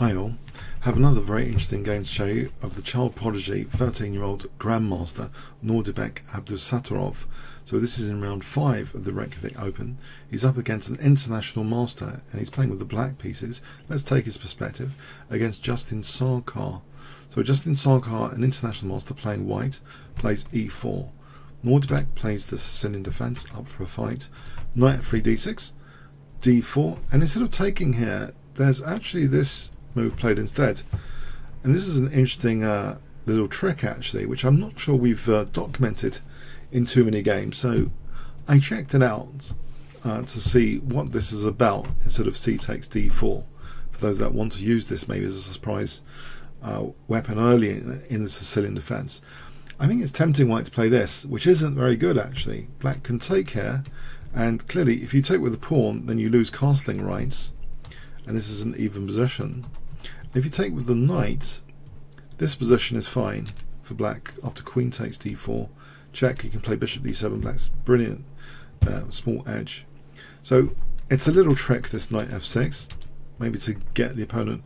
Hi all, have another very interesting game to show you of the child prodigy 13-year-old Grandmaster Nodirbek Abdusattorov. So this is in round 5 of the Reykjavik Open. He's up against an international master and he's playing with the black pieces. Let's take his perspective against Justin Sarkar. So Justin Sarkar, an international master playing white, plays e4. Nodirbek plays the Sicilian defence up for a fight. Knight f3 d6, d4, and instead of taking here, there's actually this move played instead, and this is an interesting little trick actually, which I'm not sure we've documented in too many games, so I checked it out to see what this is about instead of c takes d4, for those that want to use this maybe as a surprise weapon early in the Sicilian defense. I think it's tempting white to play this, which isn't very good actually. Black can take here, and clearly if you take with the pawn then you lose castling rights, and this is an even position. If you take with the knight, this position is fine for black. After queen takes d4, check, you can play bishop d7. Black's brilliant small edge. So it's a little trick, this knight f6, maybe to get the opponent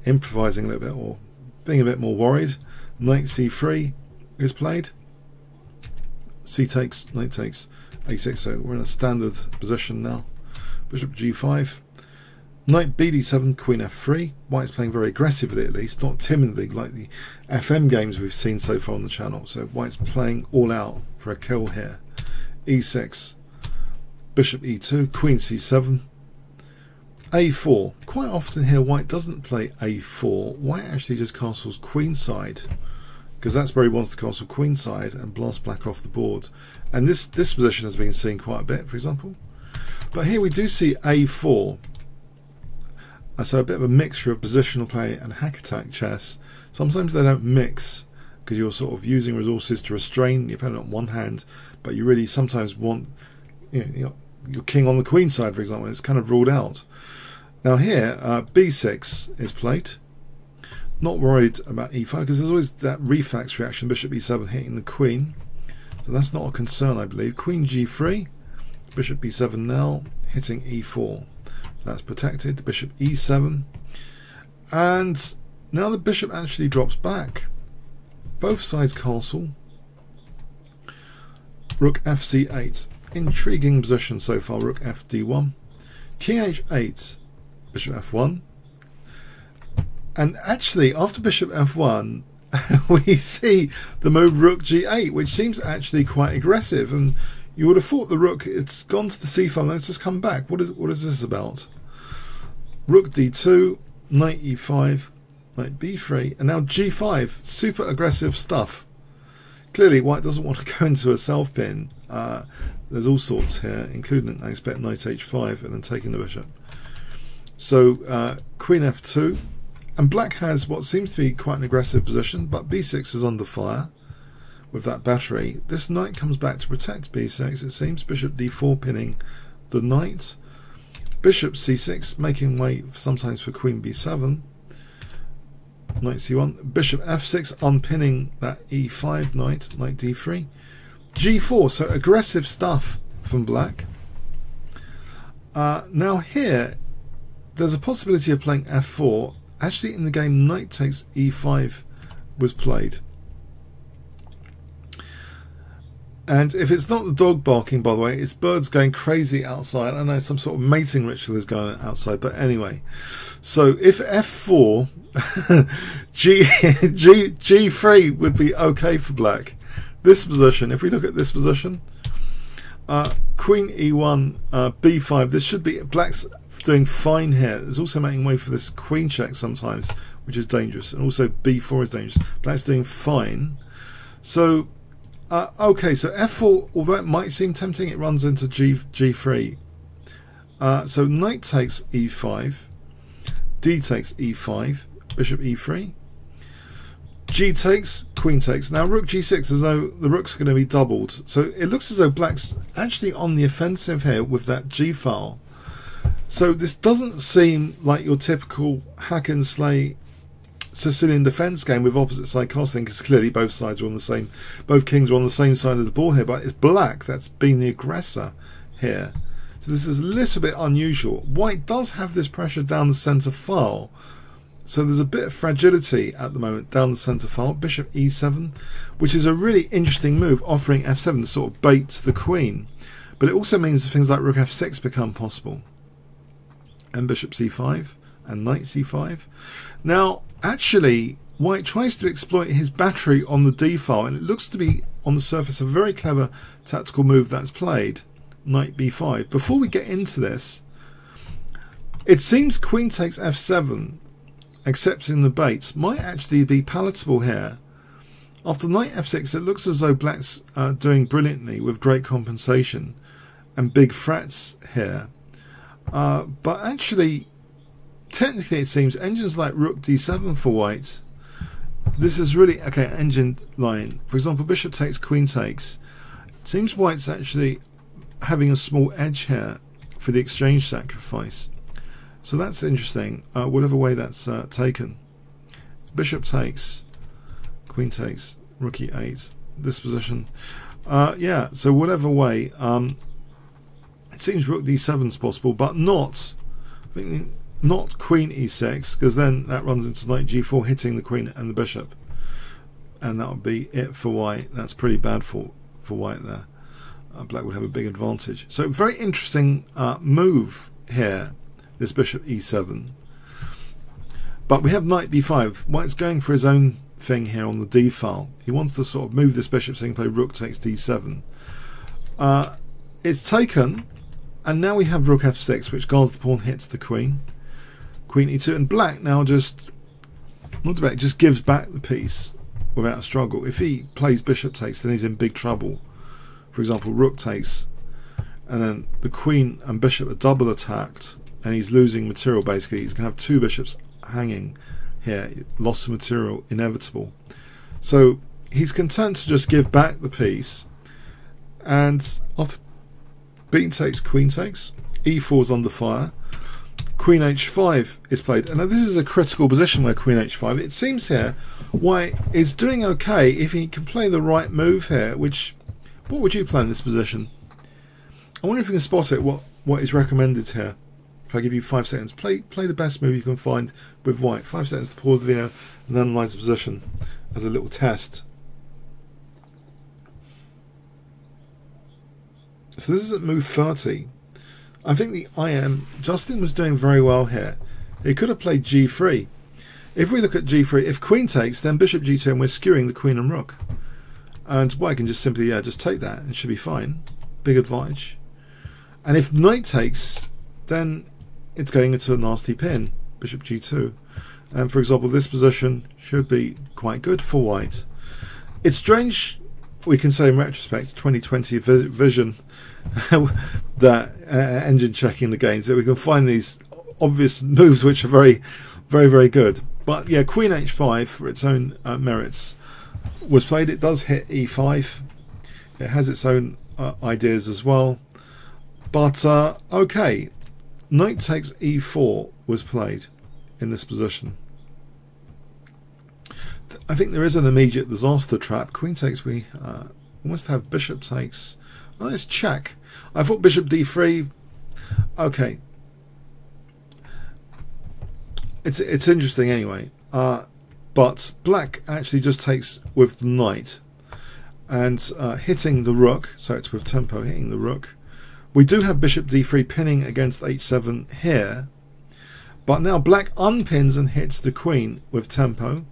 improvising a little bit or being a bit more worried. Knight c3 is played. C takes, knight takes a6, so we're in a standard position now. Bishop g5. Knight bd7, queen f3. White's playing very aggressively, at least, not timidly like the FM games we've seen so far on the channel. So White's playing all out for a kill here. e6, bishop e2, queen c7, a4. Quite often here White doesn't play a4. White actually just castles queenside, because that's where he wants to castle queenside and blast black off the board. And this position has been seen quite a bit, for example. But here we do see a4. So a bit of a mixture of positional play and hack attack chess. Sometimes they don't mix because you're sort of using resources to restrain the opponent on one hand, but you really sometimes want, your king on the queen side, for example. It's kind of ruled out. Now here b6 is played. Not worried about e5 because there's always that reflex reaction, bishop e7 hitting the queen, so that's not a concern, I believe. Queen g3, bishop b7 now hitting e4. That's protected. Bishop e7, and now the bishop actually drops back. Both sides castle. Rook fc8. Intriguing position so far. Rook fd1. Kh8. Bishop f1. And actually, after bishop f1, we see the move rook g8, which seems actually quite aggressive. And you would have thought the rook, it's gone to the c-file, let's just come back. What is this about? Rook d2, knight e5, knight b3, and now g5. Super aggressive stuff. Clearly White doesn't want to go into a self-pin. There's all sorts here, including, I expect, knight h5 and then taking the bishop. So queen f2, and black has what seems to be quite an aggressive position, but b6 is under fire with that battery. This knight comes back to protect b6, it seems. Bishop d4 pinning the knight. Bishop c6 making way sometimes for queen b7. Knight c1. Bishop f6 unpinning that e5 knight. Knight d3. g4, so aggressive stuff from black. Now here there's a possibility of playing f4. Actually in the game knight takes e5 was played. And if it's not the dog barking, by the way, it's birds going crazy outside. I know some sort of mating ritual is going on outside, but anyway. So if f4, g3 would be okay for black. This position, if we look at this position, queen e1, b5, this should be, black's doing fine here. There's also making way for this queen check sometimes, which is dangerous. And also b4 is dangerous. Black's doing fine. So okay, so f4, although it might seem tempting, it runs into g3. So knight takes e5, d takes e5, bishop e3, g takes, queen takes. Now rook g6, as though the rooks are going to be doubled. So it looks as though black's actually on the offensive here with that g file. So this doesn't seem like your typical hack and slay Sicilian defense game with opposite side castling, because clearly both sides are on the same, both kings are on the same side of the board here, but it's black that's been the aggressor here. So this is a little bit unusual. White does have this pressure down the center file, So there's a bit of fragility at the moment down the centre file. Bishop e7, which is a really interesting move, offering f7 to sort of bait the queen. But it also means things like rook f6 become possible. And bishop c5 and knight c5. Now, actually, white tries to exploit his battery on the d file, and it looks to be, on the surface, a very clever tactical move that's played. Knight b5. Before we get into this, it seems queen takes f7, accepting the bait, might actually be palatable here. After knight f6, it looks as though black's doing brilliantly with great compensation and big threats here. But actually, technically it seems engines like rook d7 for white. This is really, okay, engine line. For example, bishop takes, queen takes. It seems white's actually having a small edge here for the exchange sacrifice. So that's interesting, whatever way that's taken. Bishop takes, queen takes, rook e8, this position. Yeah, so whatever way, it seems rook d7 is possible, but not queen e6, because then that runs into knight g4, hitting the queen and the bishop. And that would be it for white. That's pretty bad for white there. Black would have a big advantage. So very interesting move here, this bishop e7. But we have knight b5. White's going for his own thing here on the d file. He wants to sort of move this bishop so he can play rook takes d7. It's taken, and now we have rook f6, which guards the pawn, hits the queen. Queen e2, and black now just gives back the piece without a struggle. If he plays bishop takes, then he's in big trouble. For example, rook takes, and then the queen and bishop are double attacked, and he's losing material basically. He's going to have two bishops hanging here. Loss of material inevitable. So he's content to just give back the piece, and after b takes, queen takes, e4 is under fire. Queen h5 is played, and now this is a critical position where queen h5. It seems here white is doing okay if he can play the right move here. Which, what would you play in this position? I wonder if you can spot it. What is recommended here? If I give you 5 seconds, play the best move you can find with white. 5 seconds to pause the video and analyse the position as a little test. So this is at move 30. I think the Justin was doing very well here. He could have played g3. If we look at g3, if queen takes, then bishop g2, and we're skewing the queen and rook. And white can just simply just take that and should be fine. Big advantage. And if knight takes, then it's going into a nasty pin, bishop g2. And for example, this position should be quite good for white. It's strange, we can say in retrospect, 2020 vision, that engine checking the games, that we can find these obvious moves which are very, very, very good. But yeah, queen h5 for its own merits was played. It does hit e5. It has its own ideas as well. But okay, knight takes e4 was played in this position. I think there is an immediate disaster trap. Queen takes, we must have bishop takes. Oh, let's check. I thought bishop d3. Okay, it's interesting anyway. But black actually just takes with the knight and hitting the rook, so it's with tempo hitting the rook. We do have bishop d3 pinning against h7 here, but now black unpins and hits the queen with tempo.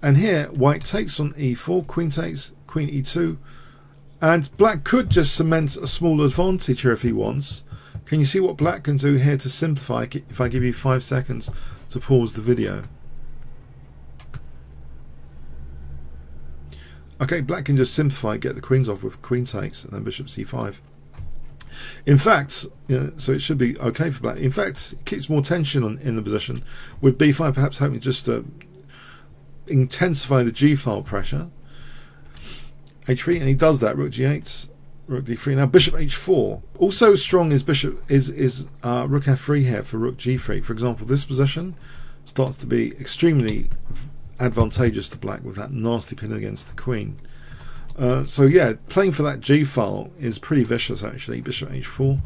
And here white takes on e4, queen takes, queen e2, and black could just cement a small advantage here if he wants. Can you see what black can do here to simplify if I give you 5 seconds to pause the video? Okay, black can just simplify, get the queens off with queen takes and then bishop c5. In fact, so it should be okay for black. In fact, it keeps more tension in the position, with b5 perhaps hoping just to intensify the g file pressure. h3, and he does that. Rook g8, rook d3. Now bishop h4. Also strong is bishop is rook f3 here for rook g3. For example, this position starts to be extremely advantageous to black with that nasty pin against the queen. So yeah, playing for that g file is pretty vicious actually. Bishop h4.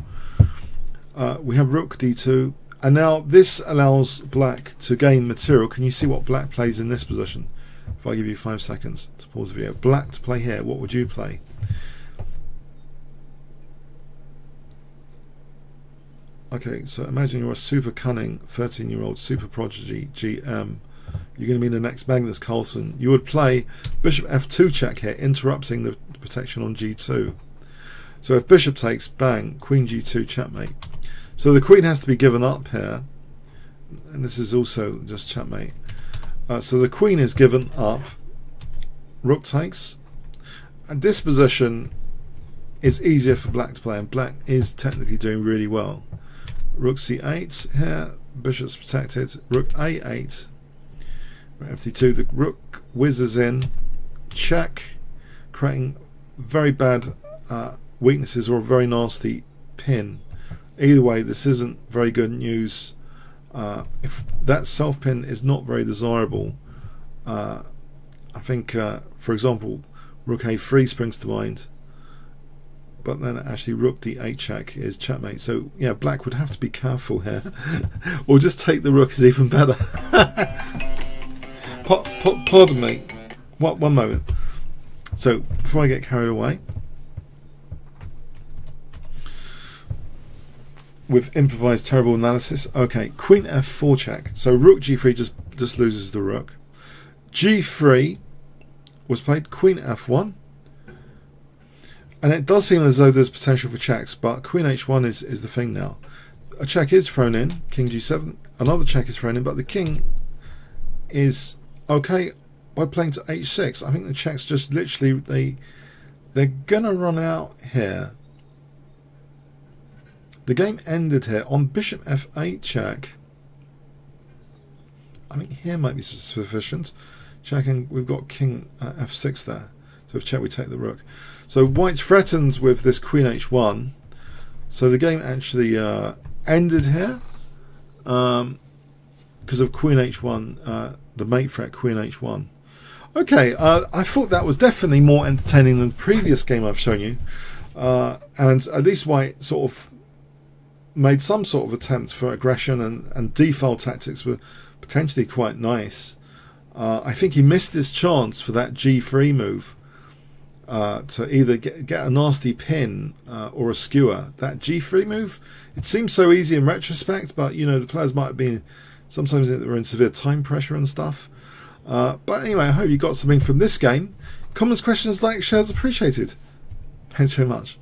We have rook d2, And now this allows black to gain material. Can you see what black plays in this position? If I give you 5 seconds to pause the video. Black to play here, what would you play? Okay, so imagine you're a super cunning 13-year-old super prodigy GM. You're going to be the next Magnus Carlsen. You would play bishop f2 check here, interrupting the protection on g2. So if bishop takes, bang, queen g2 checkmate. So the queen has to be given up here, and this is also just checkmate. So the queen is given up, rook takes, and this position is easier for black to play, and black is technically doing really well. Rook c8 here, bishop's protected, rook a8, fd2, the rook whizzes in, check, creating very bad weaknesses or a very nasty pin. Either way, this isn't very good news. If that self pin is not very desirable, I think, for example, rook a3 springs to mind, but then actually rook d8 check is checkmate. So yeah, black would have to be careful here, or just take the rook is even better. Pardon me. One moment. So before I get carried away with improvised terrible analysis, okay, queen f4 check. So rook g3 just loses the rook. g3 was played, queen f1, and it does seem as though there's potential for checks, but queen h1 is the thing now. A check is thrown in, king g7, another check is thrown in, but the king is okay by playing to h6. I think the checks just literally, they're gonna run out here. The game ended here on bishop f8 check. I mean, here might be sufficient. Checking, we've got king f6 there. So if check, we take the rook. So white threatens with this queen h1. So the game actually ended here because of queen h1, the mate threat, queen h1. Okay, I thought that was definitely more entertaining than the previous game I've shown you. And at least white sort of made some sort of attempt for aggression, and defile tactics were potentially quite nice. I think he missed his chance for that g3 move to either get a nasty pin or a skewer. That g3 move, it seems so easy in retrospect, but you know, the players might have been, sometimes they were in severe time pressure and stuff. But anyway, I hope you got something from this game. Comments, questions, likes, shares appreciated. Thanks very much.